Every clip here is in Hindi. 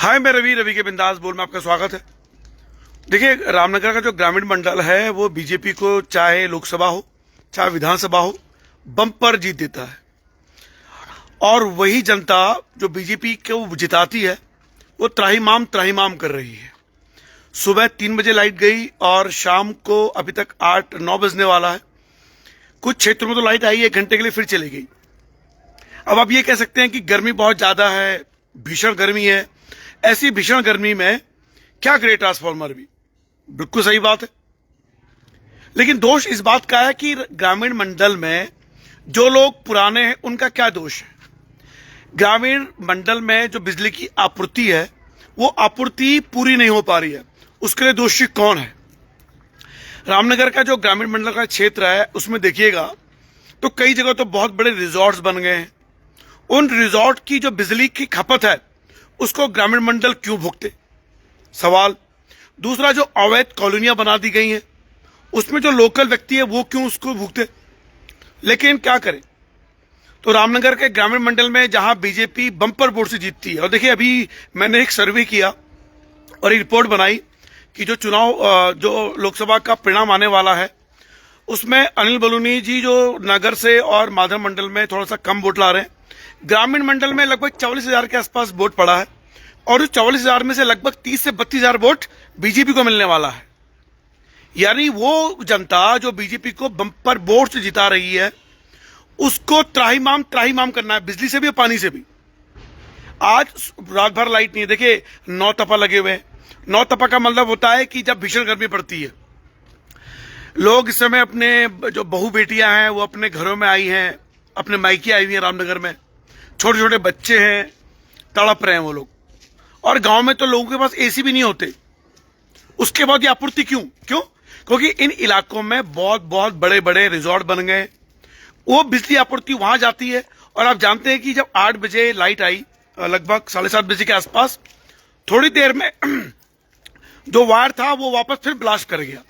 हाय, मैं रवि के बिंदास बोल में आपका स्वागत है। देखिए, रामनगर का जो ग्रामीण मंडल है वो बीजेपी को चाहे लोकसभा हो चाहे विधानसभा हो बम्पर जीत देता है। और वही जनता जो बीजेपी को जिताती है वो त्राहिमाम कर रही है। सुबह 3 बजे लाइट गई और शाम को अभी तक 8-9 बजने वाला है। कुछ क्षेत्रों में तो लाइट आई 1 घंटे के लिए फिर चली गई। अब आप ये कह सकते हैं कि गर्मी बहुत ज्यादा है, भीषण गर्मी है। ऐसी भीषण गर्मी में क्या करे ट्रांसफार्मर भी? बिल्कुल सही बात है। लेकिन दोष इस बात का है कि ग्रामीण मंडल में जो लोग पुराने हैं उनका क्या दोष है? ग्रामीण मंडल में जो बिजली की आपूर्ति है वो आपूर्ति पूरी नहीं हो पा रही है। उसके लिए दोषी कौन है? रामनगर का जो ग्रामीण मंडल का क्षेत्र है उसमें देखिएगा तो कई जगह तो बहुत बड़े रिजॉर्ट्स बन गए हैं। उन रिजॉर्ट की जो बिजली की खपत है उसको ग्रामीण मंडल क्यों भुगते? सवाल। दूसरा, जो अवैध कॉलोनियां बना दी गई हैं उसमें जो लोकल व्यक्ति है वो क्यों उसको भुगते? लेकिन क्या करें, तो रामनगर के ग्रामीण मंडल में जहां बीजेपी बम्पर वोट से जीतती है, और देखिए अभी मैंने एक सर्वे किया और एक रिपोर्ट बनाई कि जो चुनाव जो लोकसभा का परिणाम आने वाला है उसमें अनिल बलूनी जी जो नगर से और माधव मंडल में थोड़ा सा कम वोट ला रहे हैं। ग्रामीण मंडल में लगभग 44,000 के आसपास वोट पड़ा है और उस 44,000 में से लगभग 30 से 32,000 वोट बीजेपी को मिलने वाला है। यानी वो जनता जो बीजेपी को बम्पर वोट से जिता रही है उसको त्राहिमाम करना है, बिजली से भी और पानी से भी। आज रात भर लाइट नहीं है। देखिए 9 तपा लगे हुए हैं। 9 तपा का मतलब होता है कि जब भीषण गर्मी पड़ती है, लोग इस समय अपने जो बहू बेटियां हैं वो अपने घरों में आई हैं, अपने मायके आई हुई हैं रामनगर में। छोटे छोटे बच्चे हैं, तड़प रहे हैं वो लोग। और गांव में तो लोगों के पास एसी भी नहीं होते। उसके बाद ये आपूर्ति क्यों? क्योंकि इन इलाकों में बहुत बहुत बड़े बड़े रिजॉर्ट बन गए। वो बिजली आपूर्ति वहां जाती है। और आप जानते हैं कि जब 8 बजे लाइट आई, लगभग 7:30 बजे के आसपास, थोड़ी देर में जो वायर था वो वापस फिर ब्लास्ट कर गया।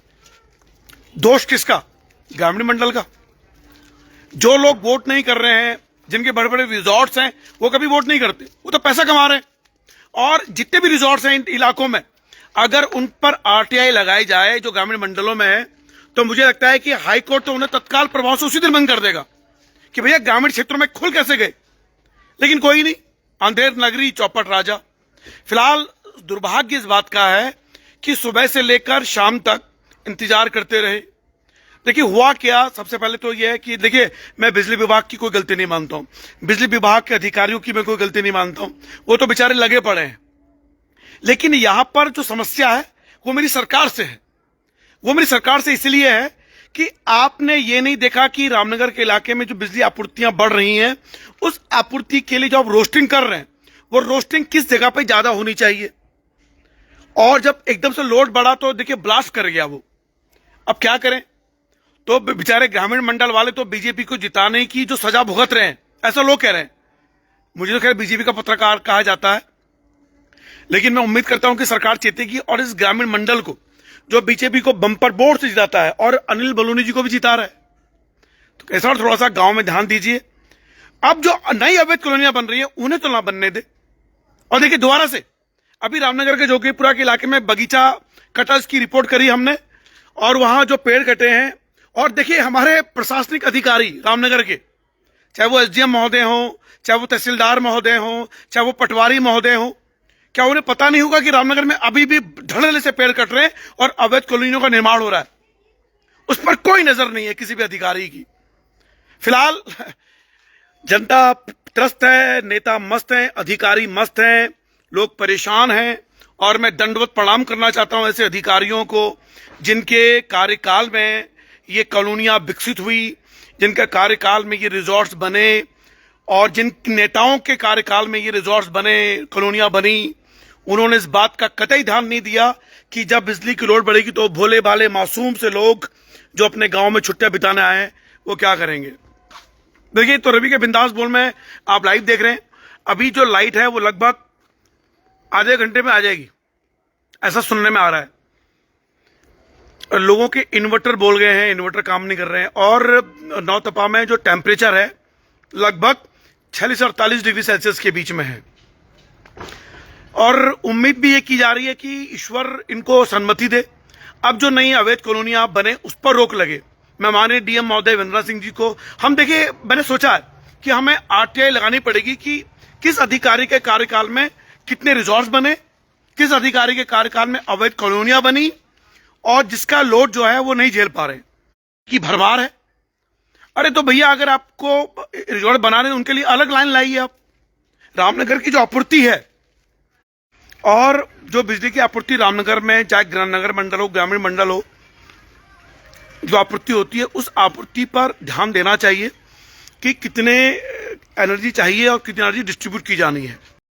दोष किसका? ग्रामीण मंडल का। जो लोग वोट नहीं कर रहे हैं, जिनके बड़े बड़े रिजॉर्ट्स हैं, वो कभी वोट नहीं करते, वो तो पैसा कमा रहे हैं। और जितने भी रिजॉर्ट्स हैं इन इलाकों में, अगर उन पर आरटीआई लगाई जाए जो ग्रामीण मंडलों में है, तो मुझे लगता है कि हाईकोर्ट तो उन्हें तत्काल प्रभाव से उसी दिन बंद कर देगा कि भैया ग्रामीण क्षेत्रों में खुल कैसे गए। लेकिन कोई नहीं, अंधेर नगरी चौपट राजा। फिलहाल दुर्भाग्य इस बात का है कि सुबह से लेकर शाम तक इंतजार करते रहे। देखिए हुआ क्या, सबसे पहले तो यह है कि देखिए मैं बिजली विभाग की कोई गलती नहीं मानता हूं, बिजली विभाग के अधिकारियों की मैं कोई गलती नहीं मानता हूं, वो तो बेचारे लगे पड़े हैं। लेकिन यहां पर जो समस्या है वो मेरी सरकार से है। वो मेरी सरकार से इसलिए है कि आपने ये नहीं देखा कि रामनगर के इलाके में जो बिजली आपूर्तियां बढ़ रही हैं उस आपूर्ति के लिए जो आप रोस्टिंग कर रहे हैं वो रोस्टिंग किस जगह पर ज्यादा होनी चाहिए। और जब एकदम से लोड बढ़ा तो देखिए ब्लास्ट कर गया वो। अब क्या करें? तो बेचारे ग्रामीण मंडल वाले तो बीजेपी को जिताने की जो सजा भुगत रहे हैं, ऐसा लोग कह रहे हैं। मुझे तो खैर बीजेपी का पत्रकार कहा जाता है, लेकिन मैं उम्मीद करता हूं कि सरकार चेतेगी और इस ग्रामीण मंडल को जो बीजेपी को बम्पर वोट से जिताता है और अनिल बलूनी जी को भी जिता रहा है, तो ऐसा थोड़ा सा गांव में ध्यान दीजिए। अब जो नई अवैध कॉलोनियां बन रही है उन्हें तो ना बनने दे। और देखिए दोबारा से अभी रामनगर के जोगीपुरा के इलाके में बगीचा कटर्स की रिपोर्ट करी हमने, और वहां जो पेड़ कटे हैं, और देखिए हमारे प्रशासनिक अधिकारी रामनगर के, चाहे वो एसडीएम महोदय हों, चाहे वो तहसीलदार महोदय हों, चाहे वो पटवारी महोदय हों, क्या उन्हें पता नहीं होगा कि रामनगर में अभी भी धड़ल्ले से पेड़ कट रहे हैं और अवैध कॉलोनियों का निर्माण हो रहा है? उस पर कोई नजर नहीं है किसी भी अधिकारी की। फिलहाल जनता त्रस्त है, नेता मस्त हैं, अधिकारी मस्त हैं, लोग परेशान हैं। और मैं दंडवत प्रणाम करना चाहता हूं ऐसे अधिकारियों को जिनके कार्यकाल में ये कॉलोनियां विकसित हुई, जिनके कार्यकाल में ये रिजॉर्ट्स बने, और जिन नेताओं के कार्यकाल में ये रिजॉर्ट्स बने, कॉलोनियां बनी। उन्होंने इस बात का कतई ध्यान नहीं दिया कि जब बिजली की लोड बढ़ेगी तो भोले भाले मासूम से लोग जो अपने गांव में छुट्टियां बिताने आए हैं वो क्या करेंगे। देखिए, तो रवि के बिंदास बोल में आप लाइव देख रहे हैं। अभी जो लाइट है वो लगभग आधे घंटे में आ जाएगी, ऐसा सुनने में आ रहा है। लोगों के इन्वर्टर बोल गए हैं, इन्वर्टर काम नहीं कर रहे हैं। और 9 तपा में जो टेम्परेचर है लगभग 46 से 48 डिग्री सेल्सियस के बीच में है। और उम्मीद भी ये की जा रही है कि ईश्वर इनको सम्मति दे। अब जो नई अवैध कॉलोनियां बने उस पर रोक लगे। मैं माननीय डीएम महोदय वीरेंद्र सिंह जी को, हम देखिए, मैंने सोचा है कि हमें आरटीआई लगानी पड़ेगी कि किस अधिकारी के कार्यकाल में कितने रिजॉर्ट्स बने, किस अधिकारी के कार्यकाल में अवैध कॉलोनियां बनी, और जिसका लोड जो है वो नहीं झेल पा रहे, की भरमार है। अरे तो भैया, अगर आपको रिजॉर्ट बना रहे हैं उनके लिए अलग लाइन लाइए आप। रामनगर की जो आपूर्ति है और जो बिजली की आपूर्ति रामनगर में, चाहे नगर मंडल हो, ग्रामीण मंडल हो, जो आपूर्ति होती है उस आपूर्ति पर ध्यान देना चाहिए कि कितने एनर्जी चाहिए और कितनी एनर्जी डिस्ट्रीब्यूट की जानी है।